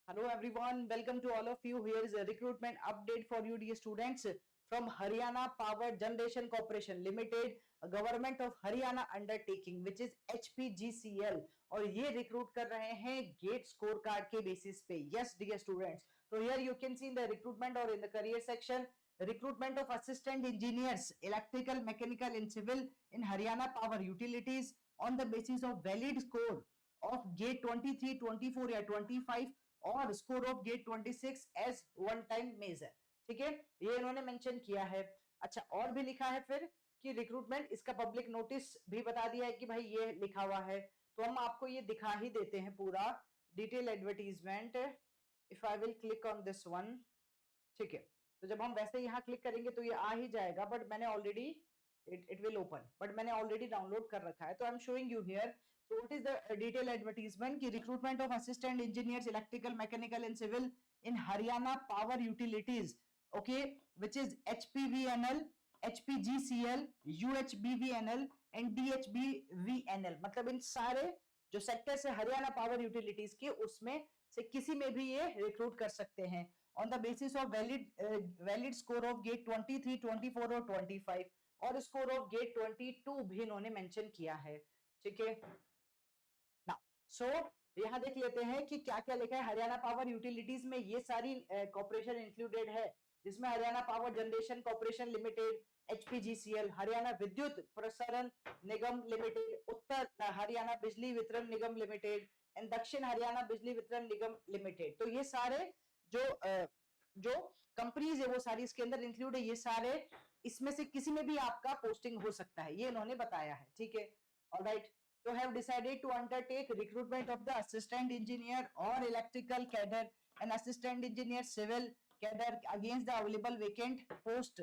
Hello everyone, welcome to all of you. Here is a recruitment update for you dear students from Haryana Power Generation Corporation Limited, a government of Haryana undertaking which is HPGCL और ये recruit कर रहे हैं gate score card के basis पे. Yes dear students, so here you can see in the recruitment or in the career section recruitment of assistant engineers electrical, mechanical and civil in Haryana Power Utilities on the basis of valid score of GATE 23, 24 या 25 और score of GATE 26 as one time measure. ठीक है, ये इन्होंने mention किया है. अच्छा, और भी लिखा है फिर कि रिक्रूटमेंट, इसका पब्लिक नोटिस भी बता दिया है कि भाई ये लिखा हुआ है, तो हम आपको ये दिखा ही देते हैं पूरा detail advertisement. If I will click on this one, ठीक है, तो जब हम वैसे यहां क्लिक करेंगे तो ये आ ही जाएगा, बट मैंने already it will open, but मैंने ऑलरेडी डाउनलोड कर रखा है, तो I am showing you here. So what is the detail advertisement ki recruitment of assistant engineers electrical, mechanical and civil in Haryana Power Utilities, okay, which is HPVNL, HPGCL, UHBVNL and DHBVNL. मतलब इन सारे जो sectors है Haryana power utilities के, उसमें से किसी में भी ये रिक्रूट कर सकते हैं on the basis of valid score of GATE 23, 24 और 25 और स्कोर ऑफ गेट 22 भी इन्होंने मेंशन किया है. ठीक है, सो यहां देख लेते हैं कि क्या क्या लिखा है. हरियाणा पावर यूटिलिटीज में ये सारी कॉर्पोरेशन इंक्लूडेड है, जिसमें Haryana power generation corporation limited, HPGCL, Haryana विद्युत प्रसारण निगम लिमिटेड, उत्तर हरियाणा बिजली वितरण निगम लिमिटेड एंड दक्षिण हरियाणा बिजली वितरण निगम लिमिटेड. तो ये सारे जो कंपनीज है वो सारी इसके अंदर इंक्लूड है. ये सारे इसमें से किसी में भी आपका पोस्टिंग हो सकता है, ये इन्होंने बताया है. ठीक है, alright. So have decided to undertake recruitment of the assistant engineer or electrical cadre and assistant engineer civil cadre against the available vacant post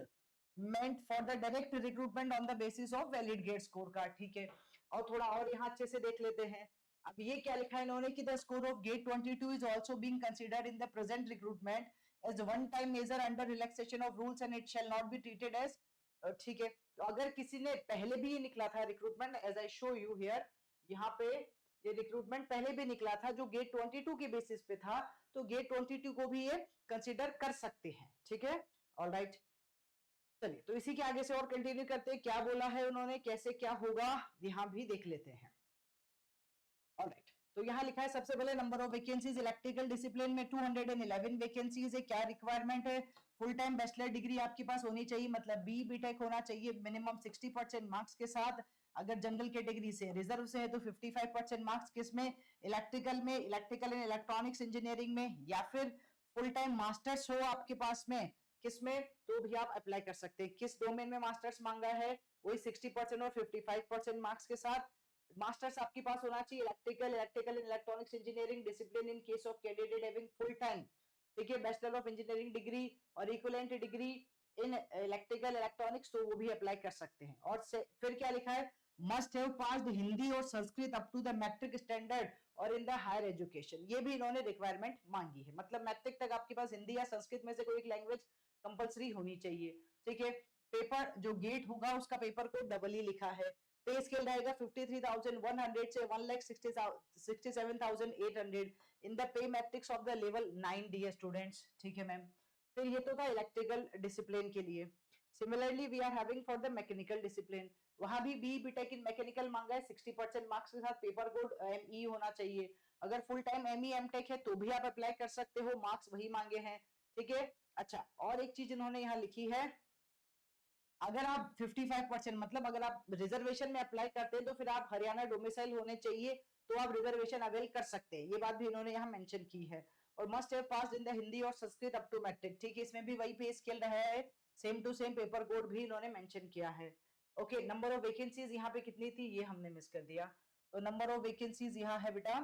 meant for the direct recruitment on the basis of valid gate scorecard. ठीक है, और थोड़ा और यहाँ अच्छे से देख लेते हैं. अब ये क्या लिखा है इन्होंने कि the score of gate 22 is also being considered in the present recruitment as one time measure under relaxation of rules and it shall not be treated as. ठीक है, तो अगर किसी ने पहले भी ये निकला था recruitment, as I show you here, यहाँ पे ये रिक्रूटमेंट पहले भी निकला था जो गेट 22 के बेसिस पे था, तो गेट 22 को भी ये कंसीडर कर सकते हैं. ठीक है, ऑलराइट. चलिए, तो इसी के आगे से और कंटिन्यू करते हैं, क्या बोला है उन्होंने, कैसे क्या होगा यहां भी देख लेते हैं. ऑलराइट, तो यहाँ लिखा है सबसे पहले number of vacancies electrical discipline में 211 वैकेंसीज है. क्या रिक्वायरमेंट है, फुल टाइम बैचलर डिग्री आपके पास होनी चाहिए, मतलब बी बीटेक होना चाहिए मिनिमम 60% मार्क्स के साथ. अगर जनरल कैटेगरी से रिजर्व से है तो 55% मार्क्स किसमें, इलेक्ट्रिकल में, इलेक्ट्रिकल एंड इलेक्ट्रॉनिक्स इंजीनियरिंग में, या फिर फुल टाइम मास्टर्स हो आपके पास में किसमें, तो भी आप अप्लाई कर सकते हैं. किस डोमेन में मास्टर्स मांगा है, वही 60% और 55% मार्क्स के साथ मास्टर्स आपके पास होना चाहिए. Electrical and electronics engineering discipline in case of candidate having full time, ठीक है, बैचलर ऑफ इंजीनियरिंग डिग्री और equivalent degree in electrical electronics, तो वो भी अप्लाई कर सकते हैं. और फिर क्या लिखा है, मस्ट हैव पास्ड हिंदी और Sanskrit up to the matric standard और इन द हायर एजुकेशन. ये भी इन्होंने रिक्वायरमेंट मांगी है, मतलब मैट्रिक तक आपके पास हिंदी या संस्कृत में से कोई एक लैंग्वेज कंपलसरी होनी चाहिए. ठीक है, पेपर जो गेट होगा उसका पेपर को डबल ही लिखा है. पे स्केल रहेगा 53,100 से 1,67,800 in the pay matrix of the level 9 dear students. ठीक है मैम. फिर ये तो था इलेक्ट्रिकल डिसिप्लिन के लिए. Similarly we are having for the mechanical discipline, वहां भी बी बीटेक इन मैकेनिकल मांगा है, 60% मार्क्स के साथ पेपर कोड एमई होना चाहिए. अगर फुल टाइम एमई एमटेक है तो भी आप अप्लाई कर सकते हो, मार्क्स वही मांगे हैं. ठीक है, अच्छा, और एक चीज इन्होंने यहाँ लिखी है, अगर आप 55% मतलब अगर आप रिजर्वेशन में अप्लाई करते हैं तो फिर आप हरियाणा डोमिसाइल होने चाहिए, तो आप रिजर्वेशन अवेल कर सकते हैं. ये बात भी इन्होंने यहाँ मेंशन की है. और must have passed in the Hindi और संस्कृत अप टू मैट्रिक. ठीक है, इसमें भी वही पे स्केल रहा है, same to same paper code भी इन्होंने मेंशन किया है. ओके, नंबर ऑफ वैकेंसीज यहाँ पे कितनी थी ये हमने मिस कर दिया, तो नंबर ऑफ वैकेंसीज यहाँ है बेटा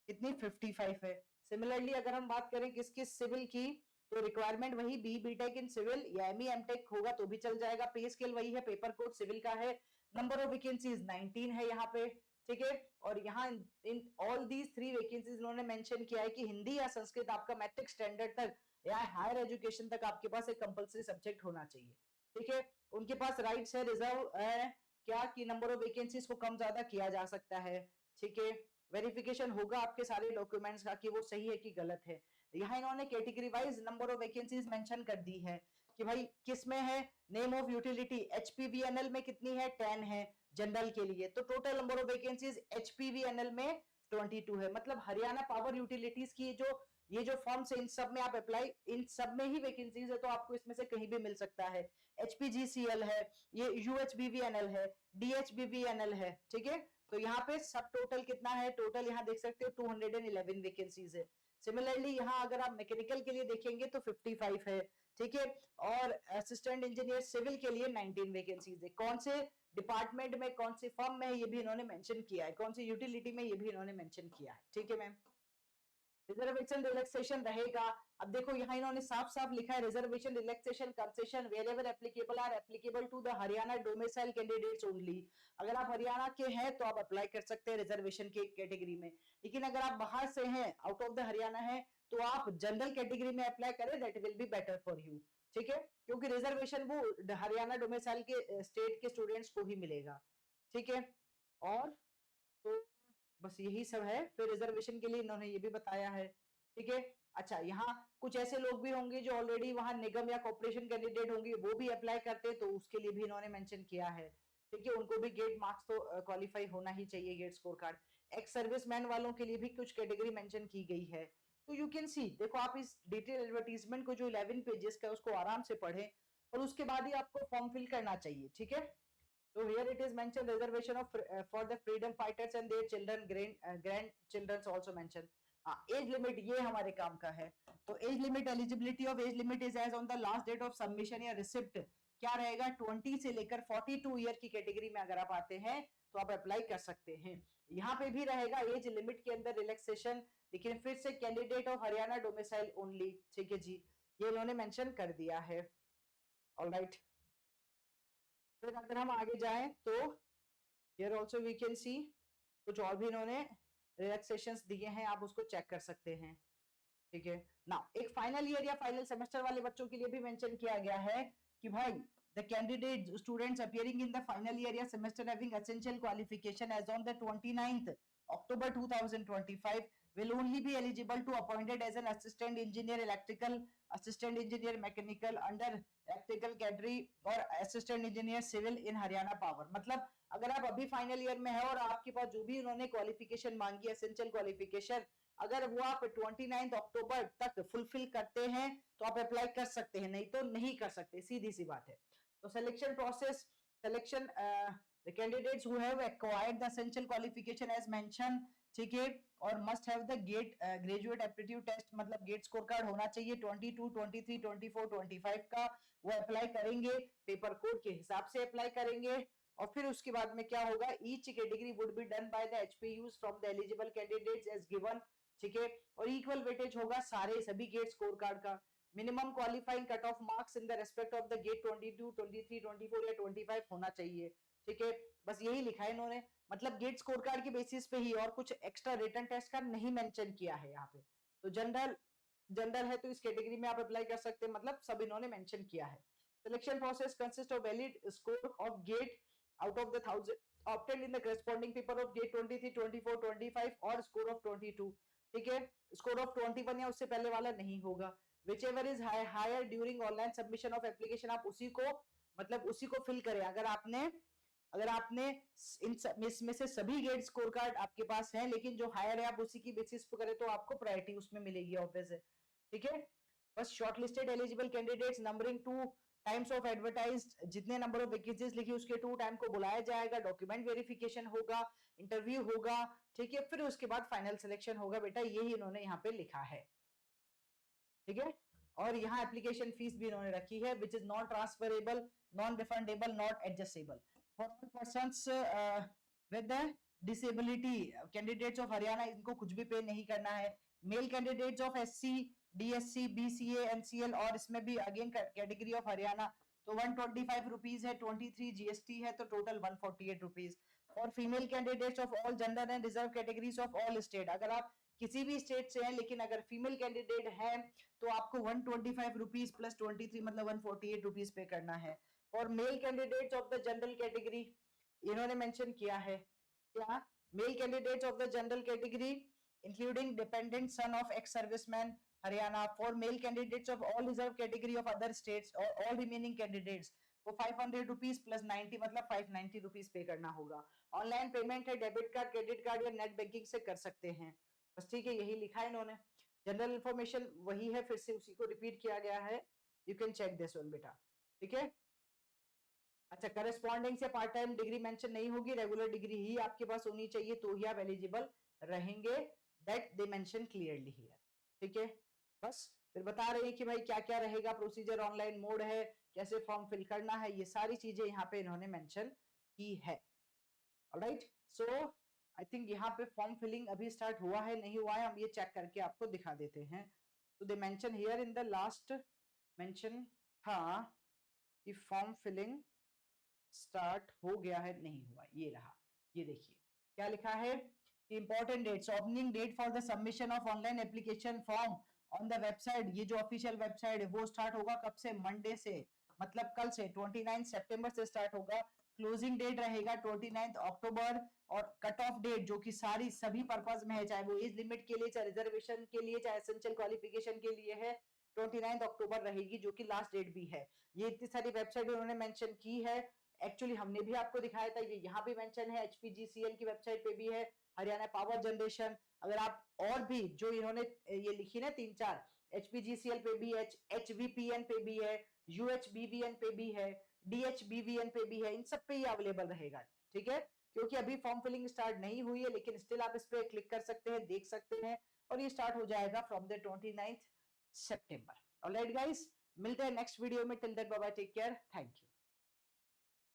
कितनी, 55 है. सिमिलरली अगर हम बात करें किसकी, सिविल की, तो रिक्वायरमेंट वही बी बीटेक इन सिविल या एमई एमटेक होगा तो भी चल जाएगा. पे स्केल वही है, पेपर कोड सिविल का है. नंबर ऑफ वैकेंसीज 19 है यहाँ पे. ठीक है, और यहाँ इन ऑल दीज 3 वैकेंसीज उन्होंने मेंशन किया है कि हिंदी या संस्कृत आपका मैट्रिक स्टैंडर्ड तक या हायर एजुकेशन तक आपके पास एक कंपलसरी सब्जेक्ट होना चाहिए. ठीक है, उनके पास राइट्स है, रिजर्व है क्या कि नंबर ऑफ वैकेंसीज को कम ज्यादा किया जा सकता है. ठीक है, वेरिफिकेशन होगा आपके सारे डॉक्यूमेंट्स का कि वो सही है कि गलत है। यहाँ इन्होंने category wise number of vacancies mention कर दी है कि भाई किस में है, नेम ऑफ यूटिलिटी एचपीवीएनएल में कितनी है, 10 है जनरल के लिए, तो टोटल नंबर ऑफ वैकेंसीज एचपीवीएनएल में 22 है। मतलब हरियाणा पावर यूटिलिटीज की ये जो फॉर्म्स है इन सब में आप अप्लाई, इन सब में ही वैकेंसीज है, तो आपको इसमें से कहीं भी मिल सकता है। एचपीजीसीएल है, ये यूएचबीवीएनएल है, डीएचबीवीएनएल है, ठीक है। तो यहाँ पे सब टोटल कितना है, टोटल यहाँ देख सकते हो 211 वैकेंसीज है। सिमिलरली यहाँ अगर आप मैकेनिकल के लिए देखेंगे तो 55 है, ठीक है। और असिस्टेंट इंजीनियर सिविल के लिए 19 वैकेंसीज है। कौन से डिपार्टमेंट में, कौन सी फर्म में, ये भी इन्होंने मेंशन किया है, कौन सी यूटिलिटी में, ये भी इन्होंने मेंशन किया है, ठीक है मैम। रिजर्वेशन रिलैक्सेशन रहेगा। अब देखो यहाँ इन्होंने साफ साफ लिखा है, reservation relaxation concession wherever applicable are applicable to the Haryana domicile candidates only. अगर आप हरियाणा के हैं तो आप अप्लाई कर सकते हैं रिजर्वेशन के कैटेगरी में, लेकिन अगर आप बाहर से हैं, आउट ऑफ द हरियाणा है, तो आप जनरल कैटेगरी में अप्लाई करें, that will be better for you, ठीक है। क्योंकि रिजर्वेशन वो हरियाणा डोमिसाइल के स्टेट के स्टूडेंट्स को ही मिलेगा, ठीक है। और तो बस यही सब है। फिर रिजर्वेशन के लिए इन्होंने ये भी बताया है, ठीक है। अच्छा, यहाँ कुछ ऐसे लोग भी होंगे जो ऑलरेडी वहां निगम या कॉर्पोरेशन कैंडिडेट होंगे, वो भी अप्लाई करते हैं, तो उसके लिए भी इन्होंने मेंशन किया है, ठीक है। उनको भी गेट मार्क्स तो क्वालिफाई होना ही चाहिए, GATE score card. Ex serviceman वालों के लिए भी कुछ कैटेगरी मेंशन की गई है। तो यू कैन सी, देखो आप इस डिटेल एडवर्टीजमेंट को जो 11 पेजेस का उसको आराम से पढ़ें, और उसके बाद ही आपको फॉर्म फिल करना चाहिए, ठीक है। So here it is mentioned reservation of for the freedom fighters and their children, grandchildren also mentioned. Age limit ये हमारे काम का है। तो age limit, eligibility of age limit is age on the last date of submission या receipt. क्या रहेगा, 20 से लेकर 42 ईयर की कैटेगरी में अगर आप आते हैं तो आप अप्लाई कर सकते हैं। यहाँ पे भी रहेगा एज लिमिट के अंदर रिलैक्सेशन, लेकिन फिर से candidate of Haryana domicile only, ठीक है जी, ये इन्होंने मेंशन कर दिया है। ऑलराइट, फिर अगर हम आगे जाएं तो here also we can see कुछ और भी इन्होंने रिलैक्सेशंस दिए हैं, आप उसको चेक कर सकते हैं, ठीक है ना। एक फाइनल ईयर या फाइनल सेमेस्टर वाले बच्चों के लिए भी मेंशन किया गया है कि भाई the candidate students appearing in the final year या semester having essential qualification as on the 29th October 2025 will only be eligible to appointed as an assistant engineer electrical, assistant engineer mechanical under electrical category और assistant engineer civil in Haryana Power। मतलब अगर आप अभी final year में है और आपके पास जो भी उन्होंने क्वालिफिकेशन मांगी, एसेंशियल क्वालिफिकेशन, अगर वो आप 29 अक्टूबर तक फुलफिल करते हैं तो आप अप्लाई कर सकते हैं, नहीं तो नहीं कर सकते, सीधी सी बात है। तो selection process, selection the candidates who have acquired the essential qualification as mentioned, ठीक है, और must have the GATE graduate aptitude test, मतलब गेट स्कोर कार्ड होना चाहिए 22, 23, 24, 25 का, वो अप्लाई करेंगे, पेपर कोड के हिसाब से अप्लाई करेंगे। और फिर उसके बाद में क्या होगा, each category would be done by the HPUs from the eligible candidates as given, ठीक है। और इक्वल वेटेज होगा सारे सभी गेट स्कोर कार्ड का। Minimum qualifying cut off marks in the respect of the GATE 22, 23, 24 या 25 होना चाहिए, ठीक है। बस यही लिखा है इन्होंने, मतलब गेट स्कोर कार्ड के बेसिस पे ही, और कुछ एक्स्ट्रा रिटन टेस्ट का नहीं मेंशन किया है यहाँ पे। तो जनरल है तो इस कैटेगरी में आप अप्लाई कर सकते हैं, मतलब सब इन्होंने मेंशन किया है। Selection process consist of valid score of GATE out of the 1000 obtained in the corresponding paper of gate 23, 24, 25 और score of 22, ठीक है। score of 21 या उससे पहले वाला नहीं होगा। whichever is higher during online submission of application, आप उसी को, मतलब उसी को फिल करें। अगर आपने इसमें से सभी गेट स्कोर कार्ड आपके पास हैं, लेकिन जो हायर है आप उसी की बेसिस पर करें तो आपको प्रायोरिटी उसमें मिलेगी, ऑब्वियस है, ठीक है। बस shortlisted eligible candidates numbering 2 times of advertised, जितने नंबर ऑफ वैकेंसीज लिखी उसके 2 टाइम को बुलाया जाएगा, डॉक्यूमेंट वेरिफिकेशन होगा, इंटरव्यू होगा, ठीक है। फिर उसके बाद फाइनल सिलेक्शन होगा, बेटा यही इन्होंने यहाँ पे लिखा है, ठीक है। और यहाँ एप्लीकेशन फीस भी इन्होंने रखी है, which is non transferable, non refundable, not adjustable for all persons with disability. Candidates of Haryana, इनको कुछ भी पे नहीं करना है। Male candidates of SC, DSC, BCA, NCL, और इसमें भी अगेन कैटेगरी ऑफ हरियाणा, तो 125 रुपीज है, 23 जीएसटी है, तो टोटल 148 रुपीज। और female candidates of all general and reserve categories of all state, अगर आप किसी भी स्टेट से हैं लेकिन अगर फीमेल कैंडिडेट है तो आपको 125 रुपीज प्लस 23 मतलब 148 रुपीज पे करना है। और male candidates of the general category इन्होंने मेंशन किया है क्या, Male candidates of the general category including dependent son of ex-serviceman Haryana. For male candidates of all reserved category of other states or all remaining candidates वो 500 rupees plus 90 मतलब 590 rupees पे करना होगा। Online payment है, debit card, credit card या net banking से कर सकते हैं। बस ठीक है, यही लिखा है इन्होंने। जनरल इंफॉर्मेशन वही है, फिर से उसी को रिपीट किया गया है। You can check this one बेटा, ठीक है। अच्छा, करस्पॉन्डिंग से पार्ट टाइम डिग्री मेंशन नहीं होगी, रेगुलर डिग्री ही आपके पास होनी चाहिए तो ही आप एलिजिबल रहेंगे। That they mention clearly here, ठीक है। बस फिर बता रहे हैं कि भाई क्या क्या रहेगा, प्रोसीजर ऑनलाइन मोड है, कैसे फॉर्म फिल करना है, ये सारी चीजें यहाँ पे इन्होंने मेंशन की है। ऑलराइट, सो आई थिंक यहाँ पे फॉर्म फिलिंग अभी स्टार्ट हुआ है नहीं हुआ है, हम ये चेक करके आपको दिखा देते हैं। तो they mention here in the last mention था कि फॉर्म फिलिंग स्टार्ट हो गया है नहीं हुआ, ये रहा। ये देखिए क्या लिखा है कि important dates, opening date for the submission of online application form on the website, ये जो ऑफिशियल वेबसाइट है वो स्टार्ट होगा कब से, मंडे से, मतलब कल से 29 सितंबर से स्टार्ट होगा। क्लोजिंग डेट रहेगा 29 अक्टूबर, और कट ऑफ डेट जो कि सारी सभी पर्पज में है, चाहे वो एज लिमिट के लिए, चाहे रिजर्वेशन के लिए, चाहे एसेंशियल क्वालिफिकेशन के लिए है, 29 अक्टूबर रहेगी जो कि लास्ट डेट भी है। ये इतनी सारी वेबसाइट उन्होंने मेंशन की है। एक्चुअली हमने भी आपको दिखाया था, ये यहाँ भी मेंशन है, एचपीजीसीएल की वेबसाइट पे भी है, हरियाणा पावर जनरेशन। अगर आप और भी जो इन्होंने ये लिखी ना 3-4, एचपीजीसीएल पे भी है, एचवीपीएन पे भी है, यूएचबीवीएन पे भी है, डीएचबीवीएन पे भी है, इन सब पे ये अवेलेबल रहेगा, ठीक है। क्योंकि अभी फॉर्म फिलिंग स्टार्ट नहीं हुई है, लेकिन स्टिल आप इस पे क्लिक कर सकते हैं, देख सकते हैं, और ये स्टार्ट हो जाएगा फ्रॉम द 29 सितंबर। ऑलराइट गाइस, मिलते हैं नेक्स्ट वीडियो में, till then bye bye, take care, thank you.